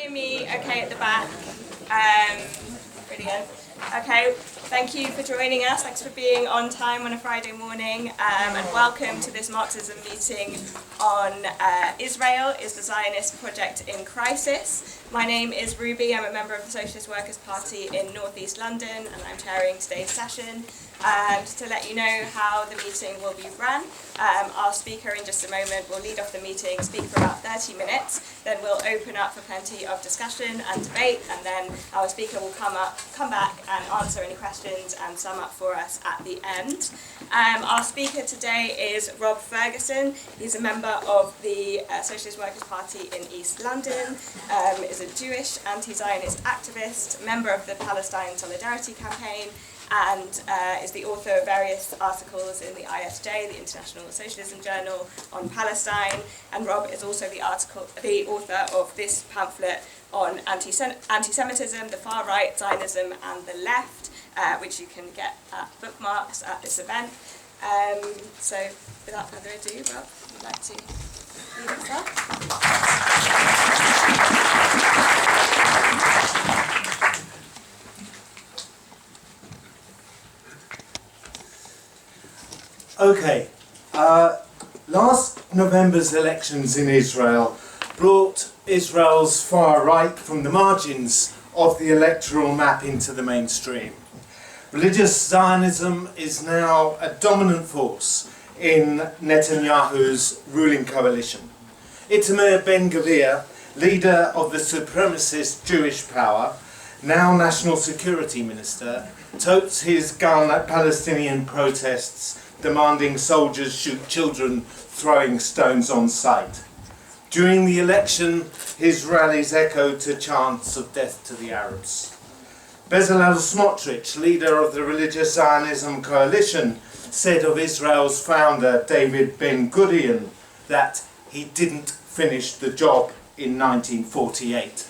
hear me okay at the back? Brilliant. Okay, thank you for joining us. Thanks for being on time on a Friday morning, and welcome to this Marxism meeting on Israel is the Zionist project in crisis. My name is Ruby. I'm a member of the Socialist Workers' Party in North East London, and I'm chairing today's session. Just to let you know how the meeting will be run, our speaker in just a moment will lead off the meeting, speak for about 30 minutes, then we'll open up for plenty of discussion and debate, and then our speaker will come back and answer any questions and sum up for us at the end. Our speaker today is Rob Ferguson. He's a member of the Socialist Workers' Party in East London, is a Jewish anti-Zionist activist, member of the Palestine Solidarity Campaign, and is the author of various articles in the ISJ, the International Socialism Journal, on Palestine. And Rob is also the author of this pamphlet on anti-Semitism, the far right, Zionism, and the left, which you can get at bookmarks at this event. So, without further ado, Rob, would you like to lead us off? Okay, last November's elections in Israel brought Israel's far right from the margins of the electoral map into the mainstream. Religious Zionism is now a dominant force in Netanyahu's ruling coalition. Itamar Ben-Gvir, leader of the supremacist Jewish power, now National Security Minister, totes his gun at Palestinian protests demanding soldiers shoot children throwing stones on sight. During the election, his rallies echoed to chants of death to the Arabs. Bezalel Smotrich, leader of the Religious Zionism Coalition, said of Israel's founder, David Ben-Gurion, that he didn't finish the job in 1948,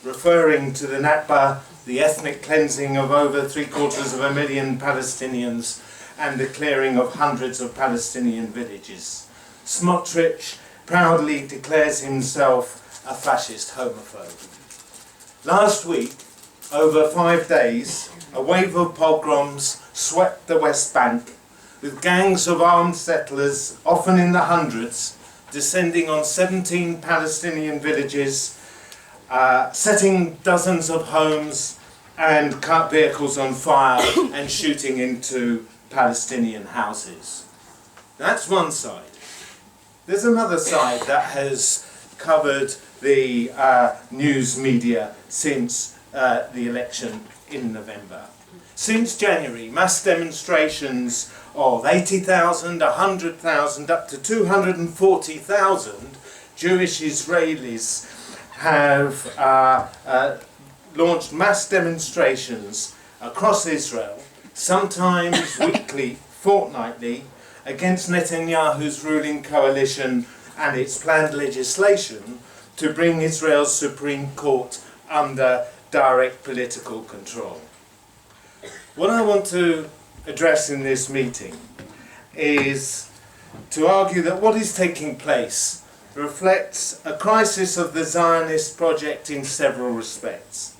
referring to the Nakba, the ethnic cleansing of over 750,000 Palestinians, and the clearing of hundreds of Palestinian villages. Smotrich proudly declares himself a fascist homophobe. Last week, over 5 days, a wave of pogroms swept the West Bank, with gangs of armed settlers, often in the hundreds, descending on 17 Palestinian villages, setting dozens of homes and vehicles on fire and shooting into Palestinian houses. That's one side. There's another side that has covered the news media since the election in November. Since January, mass demonstrations of 80,000, 100,000, up to 240,000 Jewish Israelis have launched mass demonstrations across Israel, sometimes weekly, fortnightly, against Netanyahu's ruling coalition and its planned legislation to bring Israel's Supreme Court under direct political control. What I want to address in this meeting is to argue that what is taking place reflects a crisis of the Zionist project in several respects.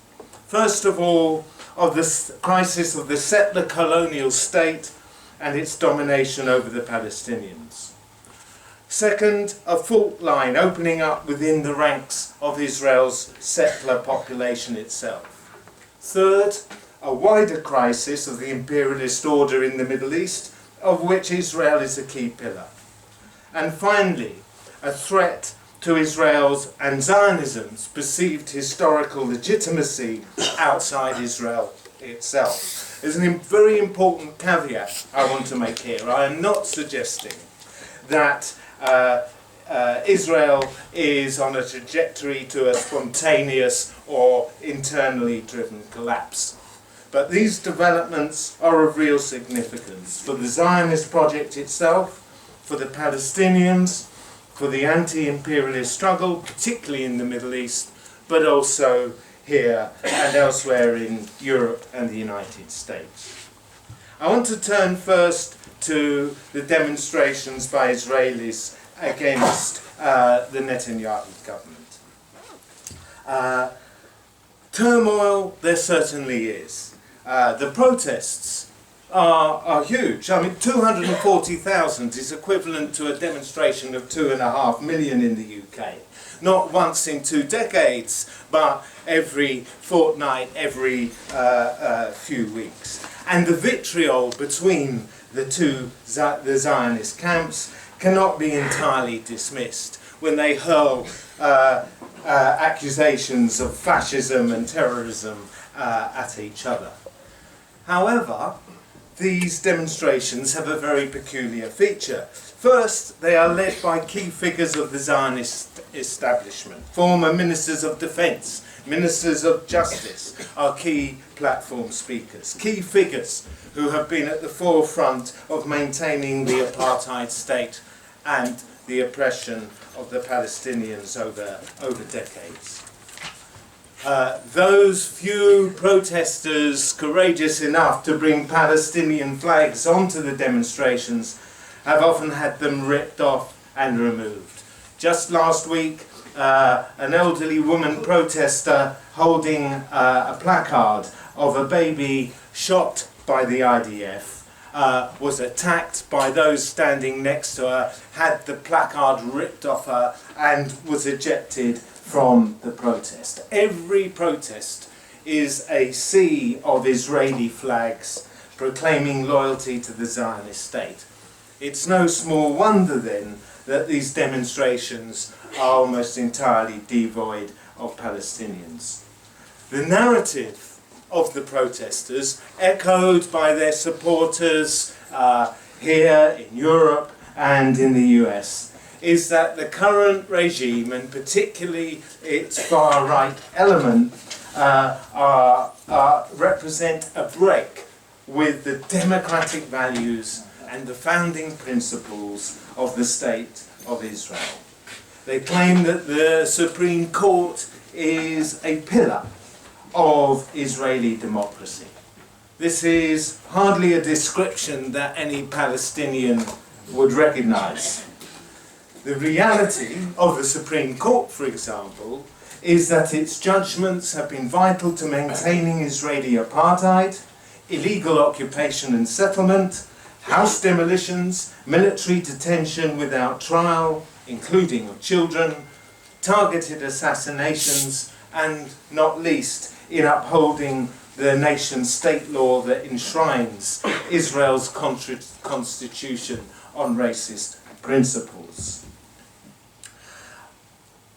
First of all, of the crisis of the settler colonial state and its domination over the Palestinians. Second, a fault line opening up within the ranks of Israel's settler population itself. Third, a wider crisis of the imperialist order in the Middle East, of which Israel is a key pillar. And finally, a threat to Israel's and Zionism's perceived historical legitimacy outside Israel itself. There's a very important caveat I want to make here. I am not suggesting that Israel is on a trajectory to a spontaneous or internally driven collapse. But these developments are of real significance for the Zionist project itself, for the Palestinians, for the anti-imperialist struggle, particularly in the Middle East, but also here and elsewhere in Europe and the United States. I want to turn first to the demonstrations by Israelis against the Netanyahu government. Turmoil there certainly is. The protests are huge. I mean, 240,000 is equivalent to a demonstration of 2.5 million in the UK. Not once in 2 decades, but every fortnight, every few weeks. And the vitriol between the Zionist camps cannot be entirely dismissed when they hurl accusations of fascism and terrorism at each other. However, these demonstrations have a very peculiar feature. First, they are led by key figures of the Zionist establishment. Former ministers of defence, ministers of justice are key platform speakers. Key figures who have been at the forefront of maintaining the apartheid state and the oppression of the Palestinians over decades. Those few protesters courageous enough to bring Palestinian flags onto the demonstrations have often had them ripped off and removed. Just last week, an elderly woman protester holding a placard of a baby shot by the IDF was attacked by those standing next to her, had the placard ripped off her and was ejected from the protest. Every protest is a sea of Israeli flags proclaiming loyalty to the Zionist state. It's no small wonder then that these demonstrations are almost entirely devoid of Palestinians. The narrative of the protesters, echoed by their supporters here in Europe and in the US, is that the current regime, and particularly its far-right element, represent a break with the democratic values and the founding principles of the State of Israel. They claim that the Supreme Court is a pillar of Israeli democracy. This is hardly a description that any Palestinian would recognize. The reality of the Supreme Court, for example, is that its judgments have been vital to maintaining Israeli apartheid, illegal occupation and settlement, house demolitions, military detention without trial, including of children, targeted assassinations, and not least in upholding the nation-state law that enshrines Israel's constitution on racist principles.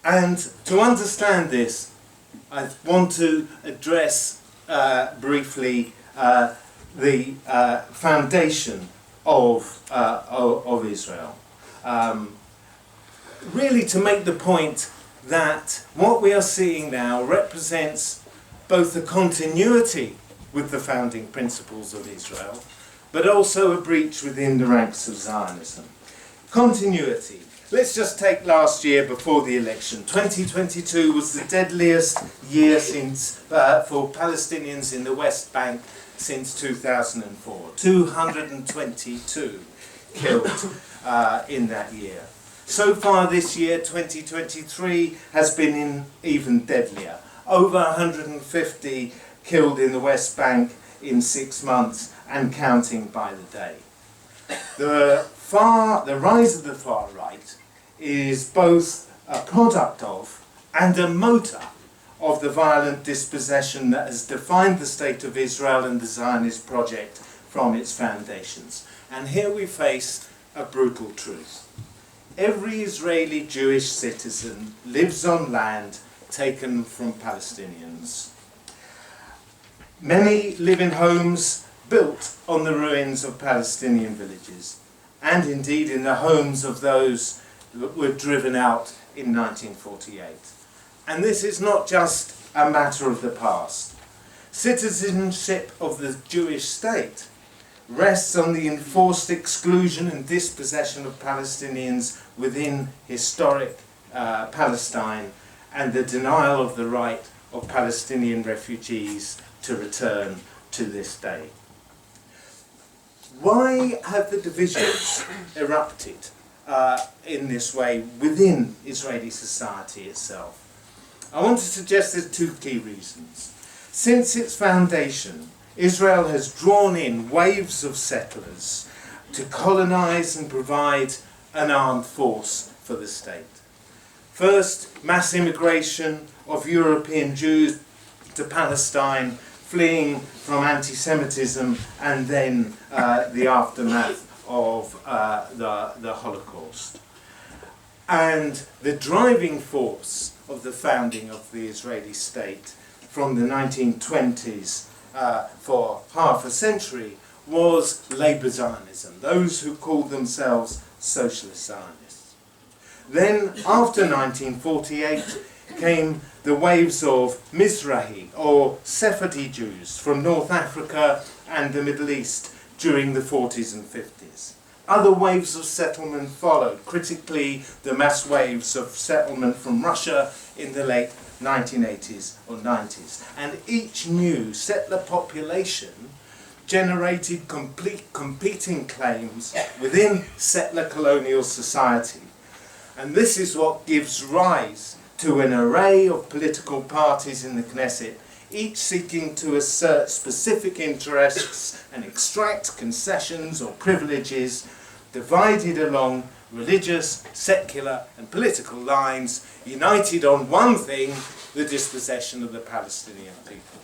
And to understand this, I want to address briefly the foundation of Israel. Really to make the point that what we are seeing now represents both the continuity with the founding principles of Israel, but also a breach within the ranks of Zionism. Continuity. Let's just take last year before the election. 2022 was the deadliest year since for Palestinians in the West Bank since 2004. 222 killed in that year. So far this year, 2023, has been even deadlier. Over 150 killed in the West Bank in 6 months and counting by the day. The rise of the far right is both a product of and a motor of the violent dispossession that has defined the State of Israel and the Zionist project from its foundations. And here we face a brutal truth. Every Israeli Jewish citizen lives on land taken from Palestinians. Many live in homes built on the ruins of Palestinian villages, and indeed in the homes of those that were driven out in 1948. And this is not just a matter of the past. Citizenship of the Jewish state rests on the enforced exclusion and dispossession of Palestinians within historic Palestine and the denial of the right of Palestinian refugees to return to this day. Why have the divisions erupted in this way within Israeli society itself? I want to suggest there's two key reasons. Since its foundation, Israel has drawn in waves of settlers to colonize and provide an armed force for the state. First, mass immigration of European Jews to Palestine, fleeing from anti-Semitism, and then the aftermath of the Holocaust. And the driving force of the founding of the Israeli state from the 1920s for half a century was Labour Zionism, those who called themselves socialist Zionists. Then, after 1948, came the waves of Mizrahi or Sephardi Jews from North Africa and the Middle East during the 40s and 50s. Other waves of settlement followed, critically the mass waves of settlement from Russia in the late 1980s or 90s. And each new settler population generated competing claims within settler colonial society. And this is what gives rise to an array of political parties in the Knesset, each seeking to assert specific interests and extract concessions or privileges, divided along religious, secular and political lines, united on one thing, the dispossession of the Palestinian people.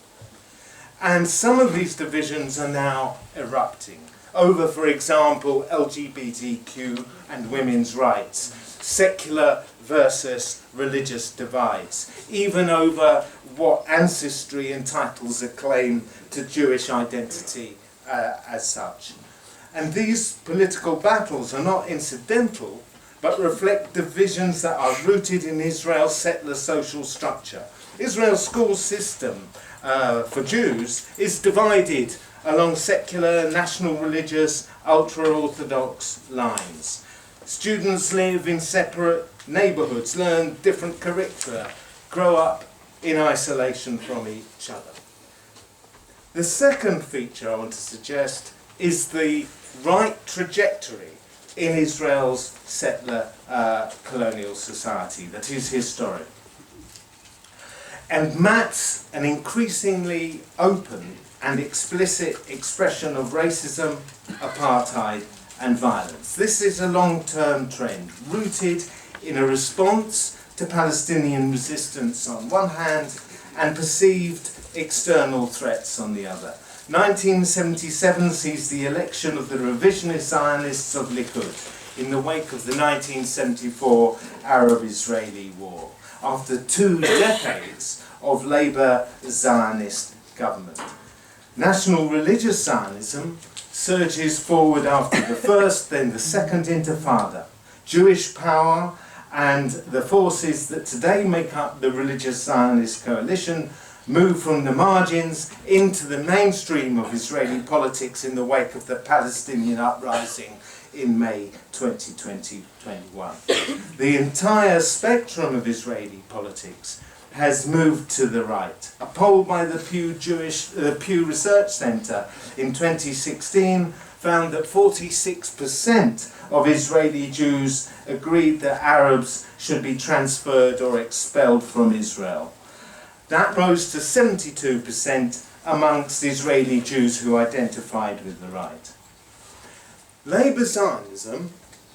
And some of these divisions are now erupting over, for example, LGBTQ and women's rights, secular versus religious divides, even over what ancestry entitles a claim to Jewish identity as such. And these political battles are not incidental, but reflect divisions that are rooted in Israel's settler social structure. Israel's school system for Jews is divided along secular, national religious, ultra-Orthodox lines. Students live in separate neighbourhoods, learn different curricula, grow up in isolation from each other. The second feature I want to suggest is the right trajectory in Israel's settler colonial society that is historic, and maps an increasingly open and explicit expression of racism, apartheid and violence. This is a long-term trend rooted in a response to Palestinian resistance on one hand and perceived external threats on the other. 1977 sees the election of the revisionist Zionists of Likud in the wake of the 1974 Arab-Israeli War, after 2 decades of Labour Zionist government. National religious Zionism surges forward after the first, then the second Intifada. Jewish power and the forces that today make up the religious Zionist coalition move from the margins into the mainstream of Israeli politics in the wake of the Palestinian uprising in May 2021. The entire spectrum of Israeli politics has moved to the right. A poll by the Pew Research Center in 2016 found that 46% of Israeli Jews agreed that Arabs should be transferred or expelled from Israel. That rose to 72% amongst Israeli Jews who identified with the right. Labour Zionism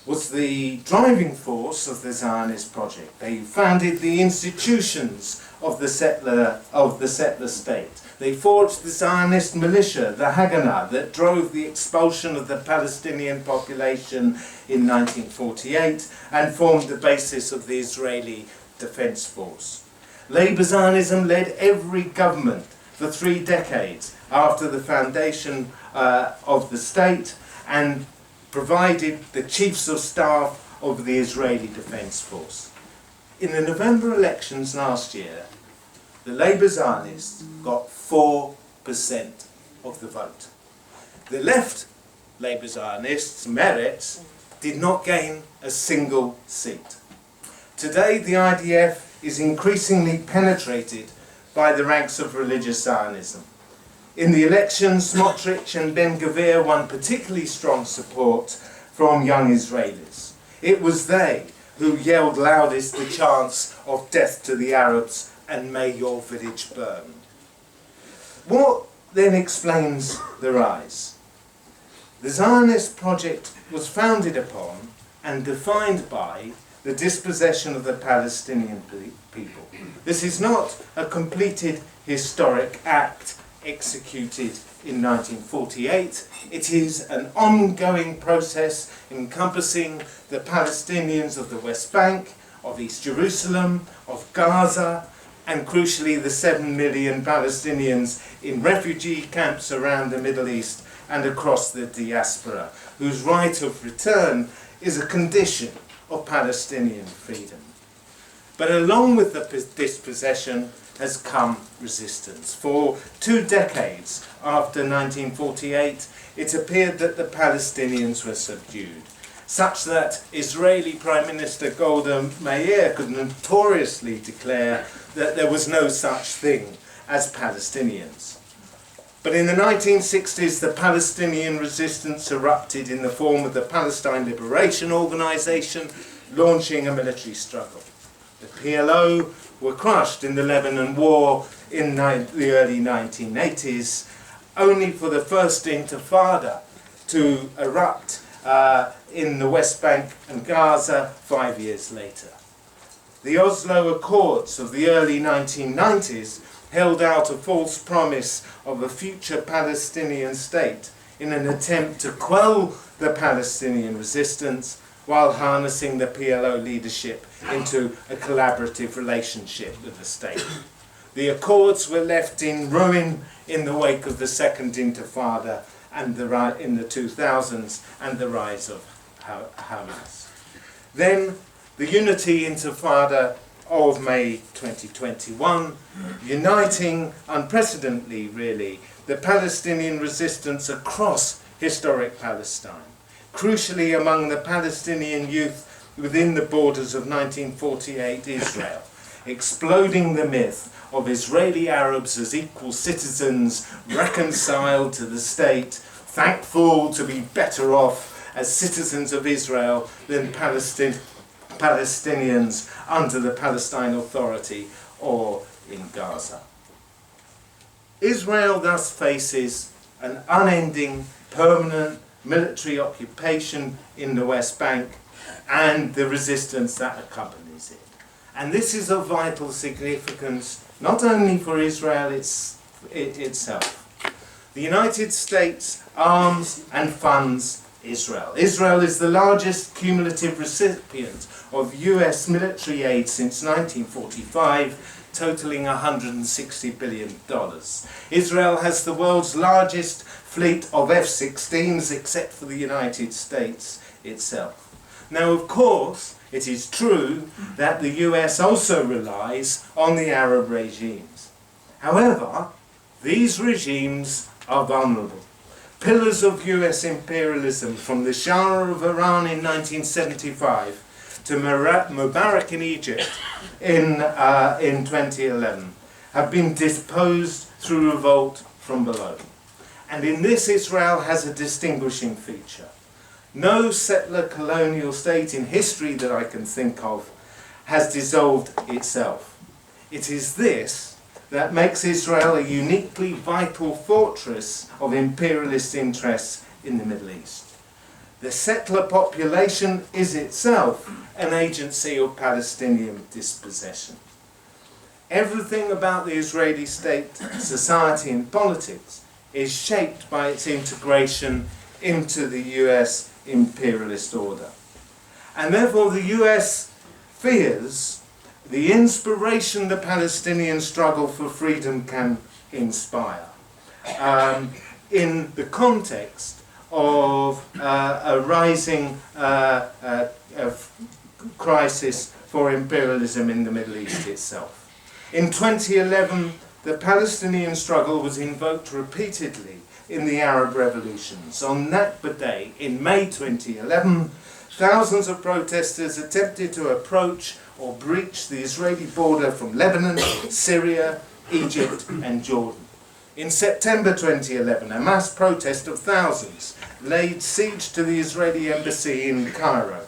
was the driving force of the Zionist project. They founded the institutions of the settler state. They forged the Zionist militia, the Haganah, that drove the expulsion of the Palestinian population in 1948 and formed the basis of the Israeli Defense Force. Labour Zionism led every government for 3 decades after the foundation of the state and provided the chiefs of staff of the Israeli Defense Force. In the November elections last year, the Labour Zionists got 4% of the vote. The left Labour Zionists, Meretz, did not gain a single seat. Today, the IDF is increasingly penetrated by the ranks of religious Zionism. In the elections, Smotrich and Ben-Gvir won particularly strong support from young Israelis. It was they who yelled loudest the chants of death to the Arabs, and may your village burn. What then explains the rise? The Zionist project was founded upon and defined by the dispossession of the Palestinian people. This is not a completed historic act executed in 1948. It is an ongoing process encompassing the Palestinians of the West Bank, of East Jerusalem, of Gaza, and crucially the 7 million Palestinians in refugee camps around the Middle East and across the diaspora, whose right of return is a condition of Palestinian freedom. But along with the dispossession has come resistance. For 2 decades after 1948, it appeared that the Palestinians were subdued, such that Israeli Prime Minister Golda Meir could notoriously declare that there was no such thing as Palestinians. But in the 1960s, the Palestinian resistance erupted in the form of the Palestine Liberation Organization, launching a military struggle. The PLO were crushed in the Lebanon War in the early 1980s, only for the first Intifada to erupt in the West Bank and Gaza 5 years later. The Oslo Accords of the early 1990s held out a false promise of a future Palestinian state in an attempt to quell the Palestinian resistance while harnessing the PLO leadership into a collaborative relationship with the state. The Accords were left in ruin in the wake of the Second Intifada and in the 2000s and the rise of Hamas. Then the Unity Intifada of May 2021, uniting unprecedentedly, really, the Palestinian resistance across historic Palestine, crucially among the Palestinian youth within the borders of 1948 Israel, exploding the myth of Israeli Arabs as equal citizens, reconciled to the state, thankful to be better off as citizens of Israel than Palestinians under the Palestinian Authority or in Gaza. Israel thus faces an unending, permanent military occupation in the West Bank and the resistance that accompanies it. And this is of vital significance not only for Israel itself. The United States arms and funds Israel. Israel is the largest cumulative recipient of US military aid since 1945, totaling $160 billion. Israel has the world's largest fleet of F-16s, except for the United States itself. Now, of course, it is true that the US also relies on the Arab regimes. However, these regimes are vulnerable. Pillars of US imperialism, from the Shah of Iran in 1975 to Mubarak in Egypt in 2011, have been disposed through revolt from below. And in this, Israel has a distinguishing feature. No settler colonial state in history that I can think of has dissolved itself. It is this that makes Israel a uniquely vital fortress of imperialist interests in the Middle East. The settler population is itself an agency of Palestinian dispossession. Everything about the Israeli state, society and politics is shaped by its integration into the US imperialist order. And therefore the US fears the inspiration the Palestinian struggle for freedom can inspire in the context of a rising crisis for imperialism in the Middle East itself. In 2011, the Palestinian struggle was invoked repeatedly in the Arab revolutions. On Nakba Day in May 2011, thousands of protesters attempted to approach or breach the Israeli border from Lebanon, Syria, Egypt and Jordan. In September 2011, a mass protest of thousands laid siege to the Israeli embassy in Cairo.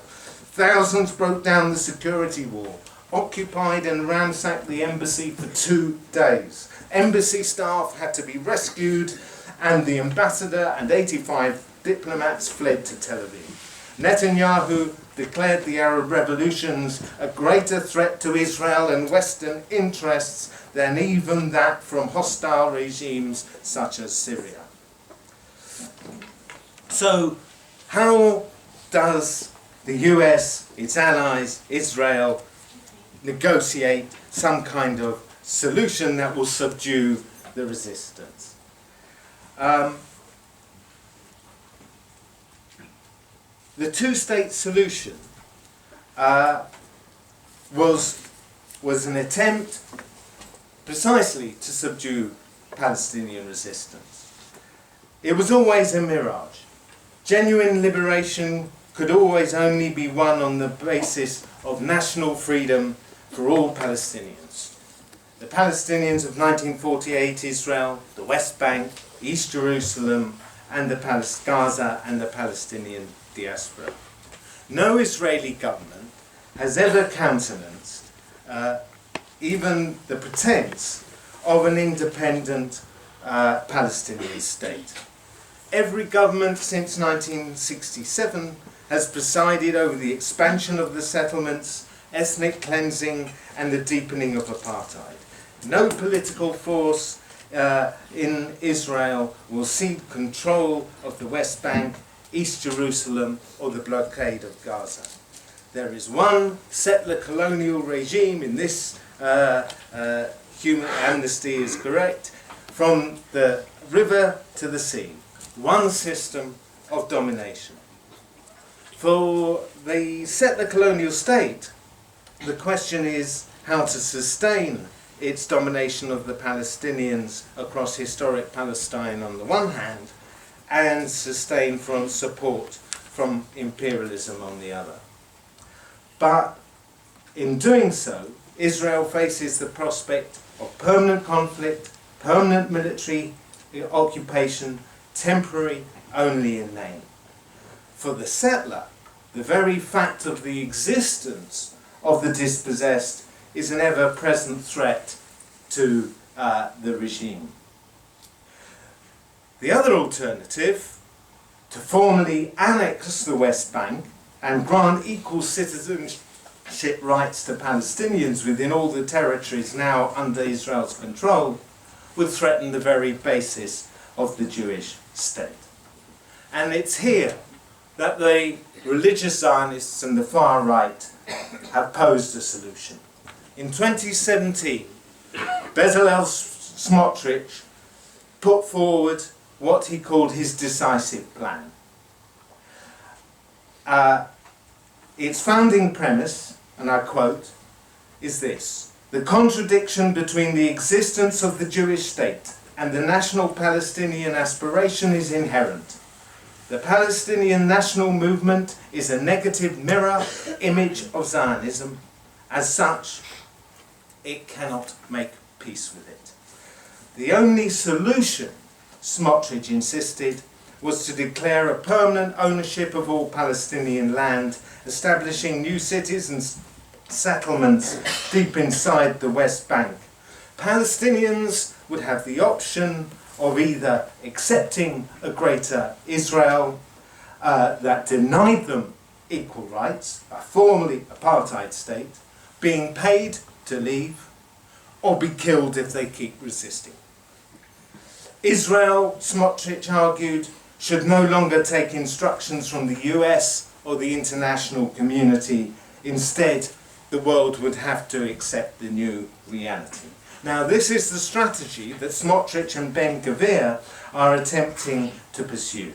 Thousands broke down the security wall, occupied and ransacked the embassy for 2 days. Embassy staff had to be rescued, and the ambassador and 85 diplomats fled to Tel Aviv. Netanyahu declared the Arab revolutions a greater threat to Israel and Western interests than even that from hostile regimes such as Syria. So, how does the US, its allies, Israel, negotiate some kind of solution that will subdue the resistance? The two-state solution was an attempt precisely to subdue Palestinian resistance. It was always a mirage. Genuine liberation could always only be won on the basis of national freedom for all Palestinians. The Palestinians of 1948 Israel, the West Bank, East Jerusalem, and the Gaza and the Palestinian diaspora. No Israeli government has ever countenanced even the pretense of an independent Palestinian state. Every government since 1967 has presided over the expansion of the settlements, ethnic cleansing, and the deepening of apartheid. No political force in Israel will cede control of the West Bank, East Jerusalem, or the blockade of Gaza. There is one settler colonial regime in this human amnesty is correct, from the river to the sea. One system of domination. For the settler colonial state, the question is how to sustain its domination of the Palestinians across historic Palestine on the one hand, and sustain from support from imperialism on the other. But in doing so, Israel faces the prospect of permanent conflict, permanent military occupation, temporary only in name. For the settler, the very fact of the existence of the dispossessed is an ever-present threat to the regime. The other alternative, to formally annex the West Bank and grant equal citizenship rights to Palestinians within all the territories now under Israel's control, would threaten the very basis of the Jewish state. And it's here that the religious Zionists and the far right have posed a solution. In 2017, Bezalel Smotrich put forward what he called his decisive plan. Its founding premise, and I quote, is this: the contradiction between the existence of the Jewish state and the national Palestinian aspiration is inherent. The Palestinian national movement is a negative mirror image of Zionism. As such, it cannot make peace with it. The only solution, Smotrich insisted, was to declare a permanent ownership of all Palestinian land, establishing new cities and settlements deep inside the West Bank. Palestinians would have the option of either accepting a greater Israel that denied them equal rights, a formerly apartheid state, being paid to leave, or be killed if they keep resisting. Israel, Smotrich argued, should no longer take instructions from the US or the international community. Instead, the world would have to accept the new reality. Now, this is the strategy that Smotrich and Ben-Gvir are attempting to pursue.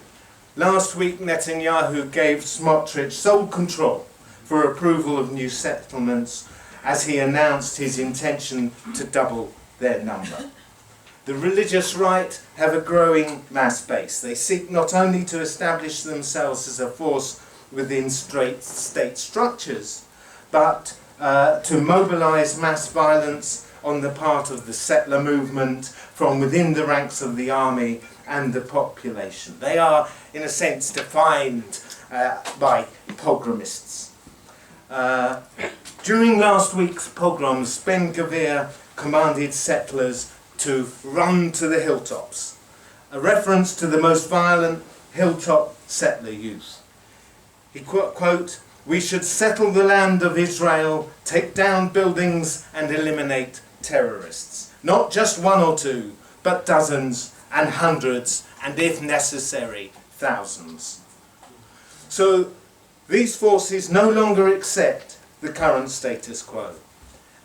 Last week, Netanyahu gave Smotrich sole control for approval of new settlements as he announced his intention to double their number. The religious right have a growing mass base. They seek not only to establish themselves as a force within state structures, but to mobilize mass violence on the part of the settler movement from within the ranks of the army and the population. They are, in a sense, defined by pogromists. During last week's pogroms, Ben-Gvir commanded settlers to run to the hilltops, a reference to the most violent hilltop settler youth. He quote, "We should settle the land of Israel, take down buildings and eliminate terrorists. Not just one or two, but dozens and hundreds, and if necessary, thousands." So these forces no longer accept the current status quo.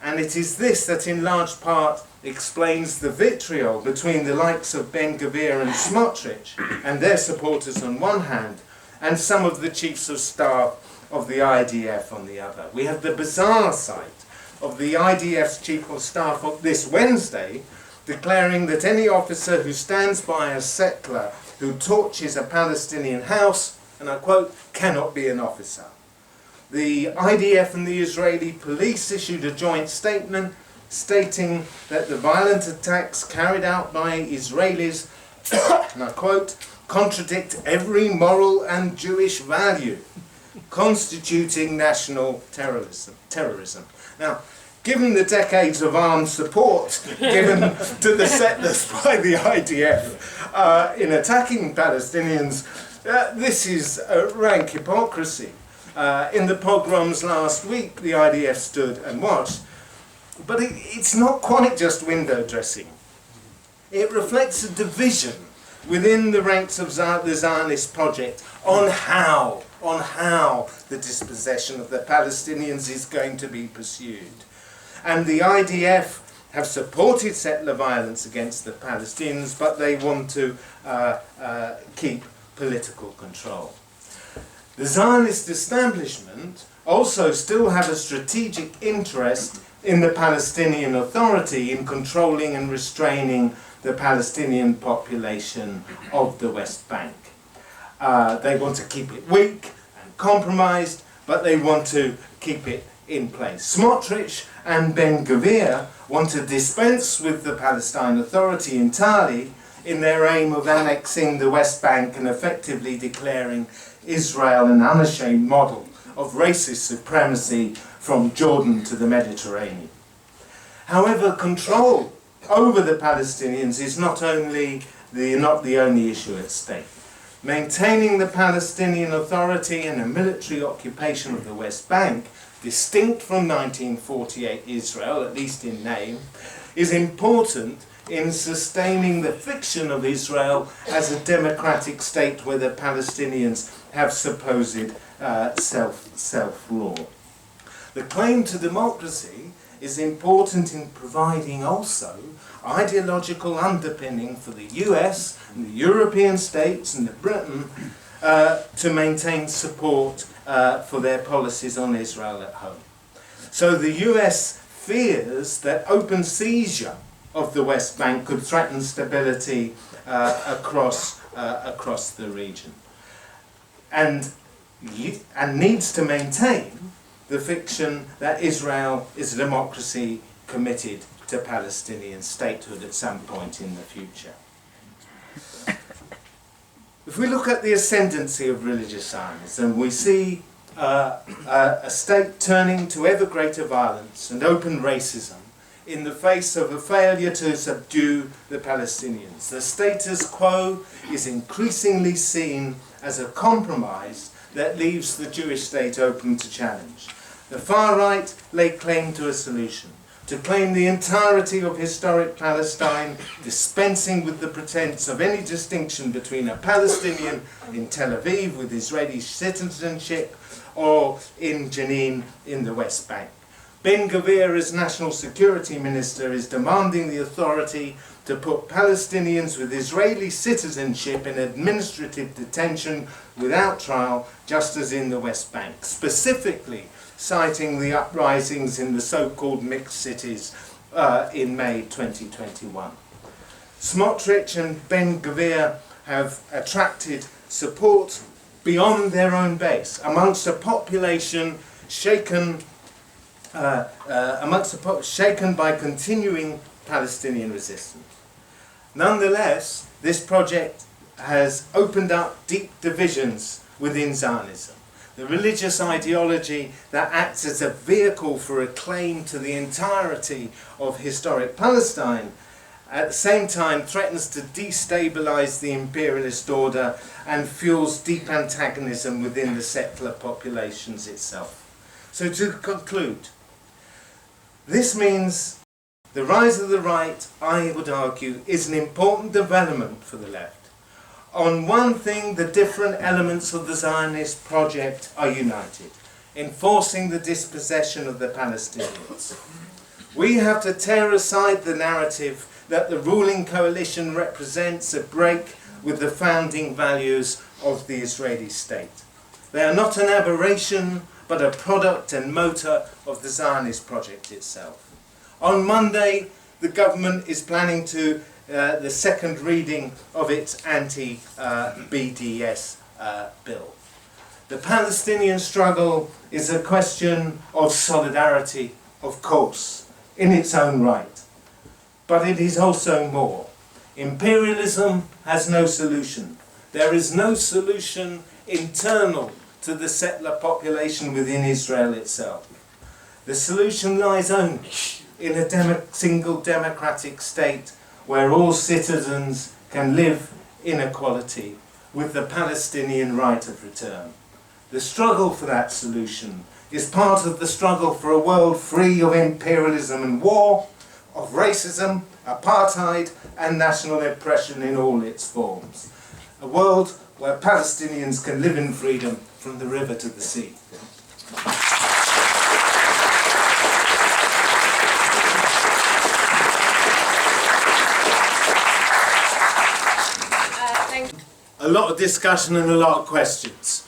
And it is this that in large part explains the vitriol between the likes of Ben-Gvir and Smotrich and their supporters on one hand, and some of the chiefs of staff of the IDF on the other. We have the bizarre sight of the IDF's chief of staff this Wednesday declaring that any officer who stands by a settler who torches a Palestinian house, and I quote, cannot be an officer. The IDF and the Israeli police issued a joint statement stating that the violent attacks carried out by Israelis, and I quote, contradict every moral and Jewish value, constituting national terrorism. Now, given the decades of armed support given to the settlers by the IDF in attacking Palestinians, this is rank hypocrisy. In the pogroms last week, the IDF stood and watched. But it's not quite just window dressing. It reflects a division within the ranks of the Zionist project on how the dispossession of the Palestinians is going to be pursued. And the IDF have supported settler violence against the Palestinians, but they want to keep political control. The Zionist establishment also still have a strategic interest in the Palestinian Authority in controlling and restraining the Palestinian population of the West Bank. They want to keep it weak and compromised, but they want to keep it in place. Smotrich and Ben-Gvir want to dispense with the Palestinian Authority entirely in their aim of annexing the West Bank and effectively declaring Israel an unashamed model of racist supremacy from Jordan to the Mediterranean. However, control over the Palestinians is not the only issue at stake. Maintaining the Palestinian Authority and a military occupation of the West Bank, distinct from 1948 Israel, at least in name, is important in sustaining the fiction of Israel as a democratic state where the Palestinians have supposed self-rule. The claim to democracy is important in providing also ideological underpinning for the US and the European states and Britain to maintain support for their policies on Israel at home. So the US fears that open seizure of the West Bank could threaten stability across the region, and needs to maintain the fiction that Israel is a democracy committed to Palestinian statehood at some point in the future. If we look at the ascendancy of religious Zionism, we see a state turning to ever greater violence and open racism in the face of a failure to subdue the Palestinians. The status quo is increasingly seen as a compromise that leaves the Jewish state open to challenge. The far right lay claim to a solution, to claim the entirety of historic Palestine, dispensing with the pretense of any distinction between a Palestinian in Tel Aviv with Israeli citizenship or in Jenin in the West Bank. Ben-Gvir, as National Security Minister, is demanding the authority to put Palestinians with Israeli citizenship in administrative detention without trial, just as in the West Bank, specifically citing the uprisings in the so-called mixed cities in May 2021. Smotrich and Ben-Gvir have attracted support beyond their own base, amongst a population shaken by continuing Palestinian resistance. Nonetheless, this project has opened up deep divisions within Zionism. the religious ideology that acts as a vehicle for a claim to the entirety of historic Palestine, at the same time threatens to destabilise the imperialist order and fuels deep antagonism within the settler populations itself. So to conclude, this means the rise of the right, I would argue, is an important development for the left. On one thing, the different elements of the Zionist project are united: enforcing the dispossession of the Palestinians. We have to tear aside the narrative that the ruling coalition represents a break with the founding values of the Israeli state. They are not an aberration, but a product and motor of the Zionist project itself. On Monday, the government is planning to the second reading of its anti-BDS bill. The Palestinian struggle is a question of solidarity, of course, in its own right. But it is also more. Imperialism has no solution. There is no solution internal to the settler population within Israel itself. The solution lies only in a single democratic state where all citizens can live in equality with the Palestinian right of return. The struggle for that solution is part of the struggle for a world free of imperialism and war, of racism, apartheid and national oppression in all its forms. A world where Palestinians can live in freedom from the river to the sea. A lot of discussion and a lot of questions.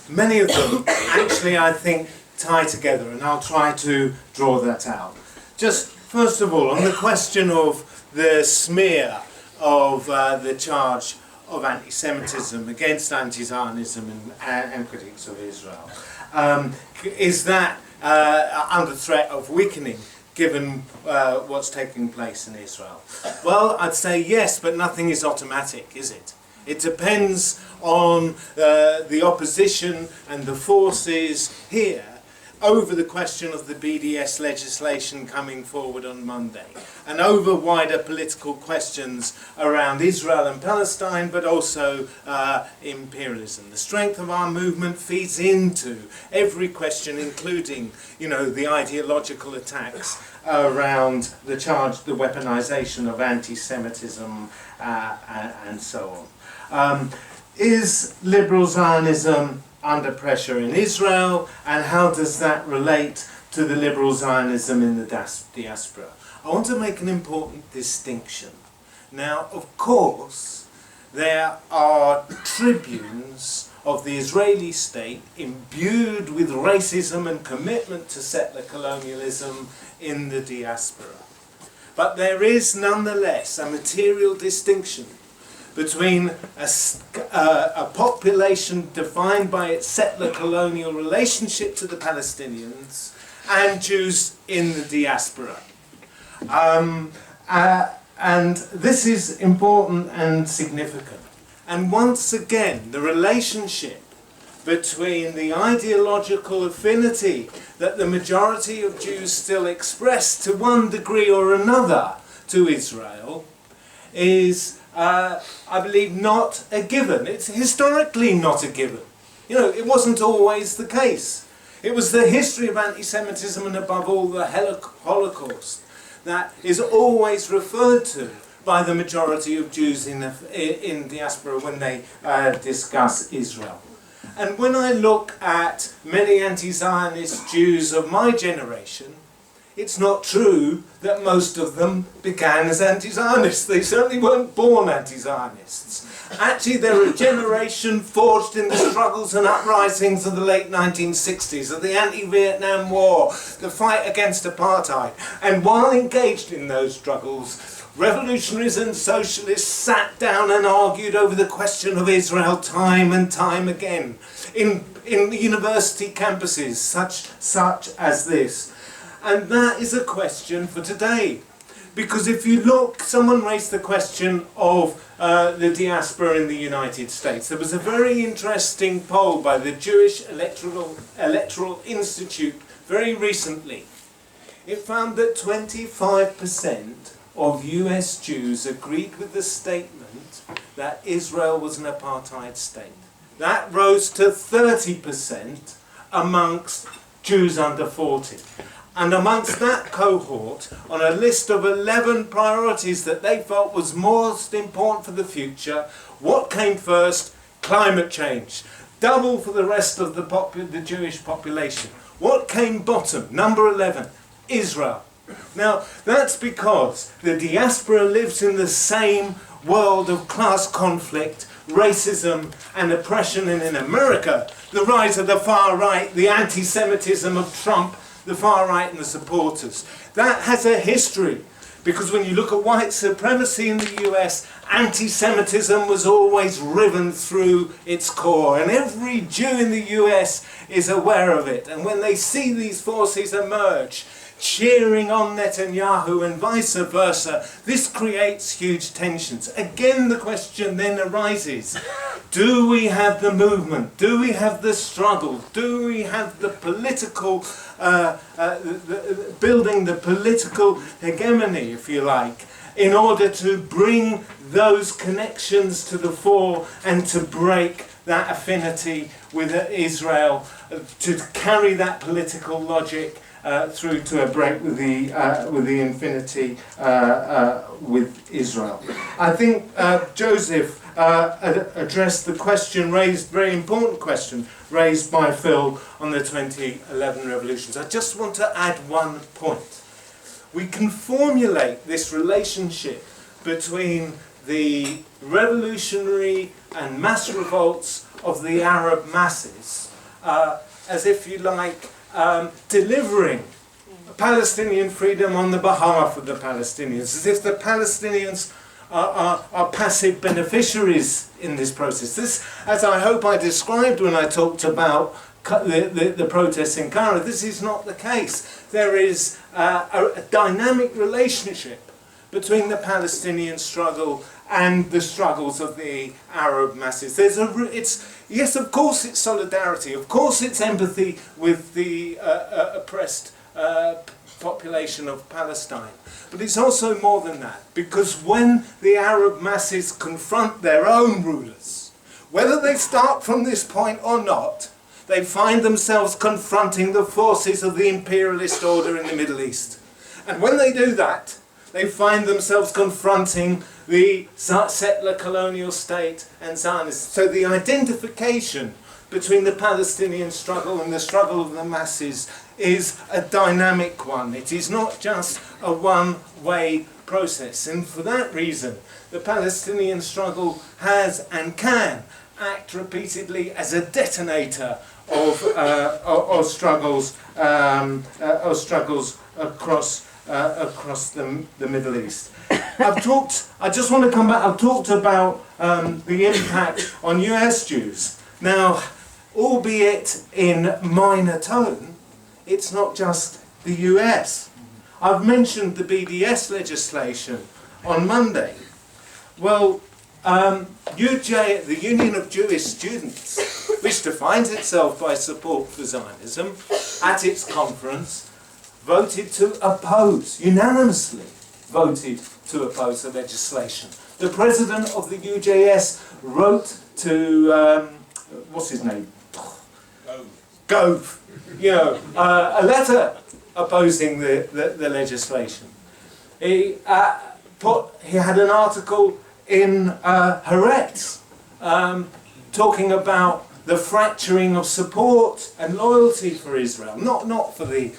Many of them actually, I think, tie together, and I'll try to draw that out. Just first of all, on the question of the smear of the charge of anti-Semitism against anti-Zionism and critics of Israel, is that under threat of weakening given what's taking place in Israel? Well, I'd say yes, but nothing is automatic, is it? It depends on the opposition and the forces here over the question of the BDS legislation coming forward on Monday, and over wider political questions around Israel and Palestine, but also imperialism. The strength of our movement feeds into every question, including, the ideological attacks around the weaponization of anti-Semitism and so on. Is liberal Zionism under pressure in Israel, and how does that relate to the liberal Zionism in the diaspora? I want to make an important distinction. Now, of course, there are tribunes of the Israeli state imbued with racism and commitment to settler colonialism in the diaspora. But there is nonetheless a material distinction between a population defined by its settler colonial relationship to the Palestinians and Jews in the diaspora. And this is important and significant. And once again, the relationship between the ideological affinity that the majority of Jews still express to one degree or another to Israel is, I believe, not a given. It's historically not a given. It wasn't always the case. It was the history of anti-Semitism and above all the Holocaust that is always referred to by the majority of Jews in diaspora when they discuss Israel. And when I look at many anti-Zionist Jews of my generation, it's not true that most of them began as anti-Zionists. They certainly weren't born anti-Zionists. Actually, they're a generation forged in the struggles and uprisings of the late 1960s, of the anti-Vietnam War, the fight against apartheid. And while engaged in those struggles, revolutionaries and socialists sat down and argued over the question of Israel time and time again in university campuses such as this. And that is a question for today. Because if you look, someone raised the question of the diaspora in the United States. There was a very interesting poll by the Jewish Electoral Institute very recently. It found that 25% of US Jews agreed with the statement that Israel was an apartheid state. That rose to 30% amongst Jews under 40. And amongst that cohort, on a list of 11 priorities that they felt was most important for the future, what came first? Climate change. Double for the rest of the Jewish population. What came bottom? Number 11, Israel. Now, that's because the diaspora lives in the same world of class conflict, racism and oppression, and in America, the rise of the far right, the anti-Semitism of Trump, the far right and the supporters. That has a history, because when you look at white supremacy in the US, anti-Semitism was always riven through its core, and every Jew in the US is aware of it. And when they see these forces emerge, cheering on Netanyahu and vice versa, this creates huge tensions. Again, the question then arises, do we have the movement? Do we have the struggle? Do we have the political, building the political hegemony, if you like, in order to bring those connections to the fore and to break that affinity with Israel, to carry that political logic through to a break with the infinity with Israel. I think Joseph addressed the question raised, very important question raised by Phil on the 2011 revolutions. I just want to add one point. We can formulate this relationship between the revolutionary and mass revolts of the Arab masses as, if you like, delivering Palestinian freedom on the behalf of the Palestinians, as if the Palestinians are passive beneficiaries in this process. This, as I hope I described when I talked about the protests in Cairo, this is not the case. There is a dynamic relationship between the Palestinian struggle and the struggles of the Arab masses. Yes, of course it's solidarity, of course it's empathy with the oppressed population of Palestine. But it's also more than that, because when the Arab masses confront their own rulers, whether they start from this point or not, they find themselves confronting the forces of the imperialist order in the Middle East. And when they do that, they find themselves confronting the settler colonial state and Zionism. So the identification between the Palestinian struggle and the struggle of the masses is a dynamic one. It is not just a one-way process. And for that reason, the Palestinian struggle has and can act repeatedly as a detonator of struggles across the Middle East. I just want to come back. I've talked about the impact on US Jews. Now, albeit in minor tone, it's not just the US. I've mentioned the BDS legislation on Monday. Well, UJ, the Union of Jewish Students, which defines itself by support for Zionism, at its conference, voted to oppose, unanimously voted to oppose the legislation. The president of the UJS wrote to, what's his name? Gove. A letter opposing the legislation. He had an article in Haaretz talking about the fracturing of support and loyalty for Israel, not for the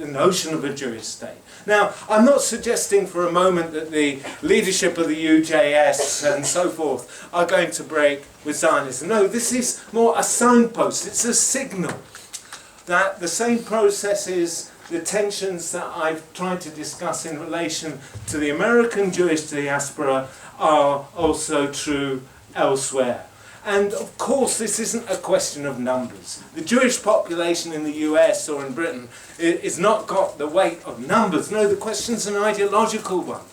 notion of a Jewish state. Now, I'm not suggesting for a moment that the leadership of the UJS and so forth are going to break with Zionism. No, this is more a signpost. It's a signal that the same processes, the tensions that I've tried to discuss in relation to the American Jewish diaspora are also true elsewhere. And of course, this isn't a question of numbers. The Jewish population in the US or in Britain is not got the weight of numbers. No, the question's an ideological one.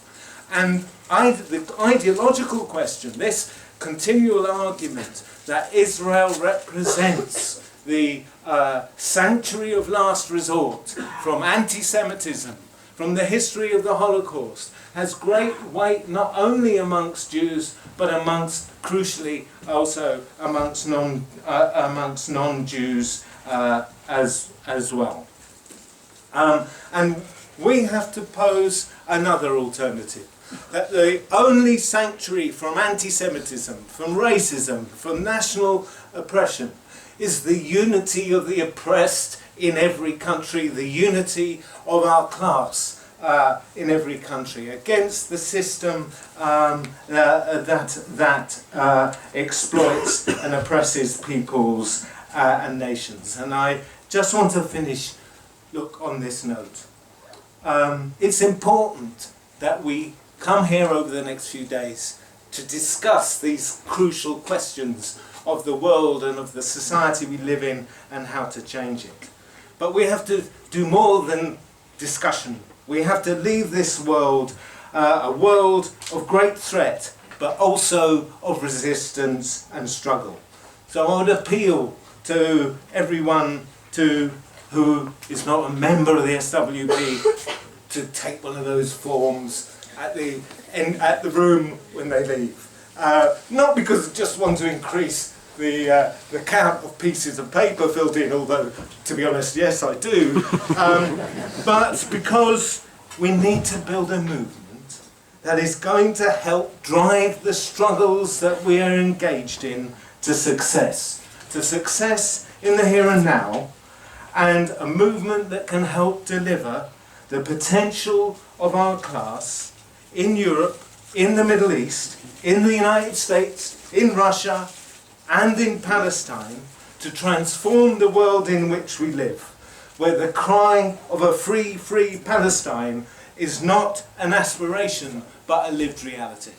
And the ideological question, this continual argument that Israel represents the sanctuary of last resort from anti-Semitism, from the history of the Holocaust, has great weight not only amongst Jews, but amongst, crucially, also amongst non-Jews as well. And we have to pose another alternative, that the only sanctuary from anti-Semitism, from racism, from national oppression, is the unity of the oppressed in every country, the unity of our class in every country against the system that exploits and oppresses peoples and nations. And I just want to finish, look, on this note. It's important that we come here over the next few days to discuss these crucial questions of the world and of the society we live in and how to change it. But we have to do more than discussion. We have to leave this world a world of great threat, but also of resistance and struggle. So I would appeal to everyone who is not a member of the SWP to take one of those forms at the room when they leave. Not because I just want to increase the count of pieces of paper filled in, although, to be honest, yes, I do, but because we need to build a movement that is going to help drive the struggles that we are engaged in to success in the here and now, and a movement that can help deliver the potential of our class in Europe, in the Middle East, in the United States, in Russia, and in Palestine, to transform the world in which we live, where the cry of a free, free Palestine is not an aspiration, but a lived reality.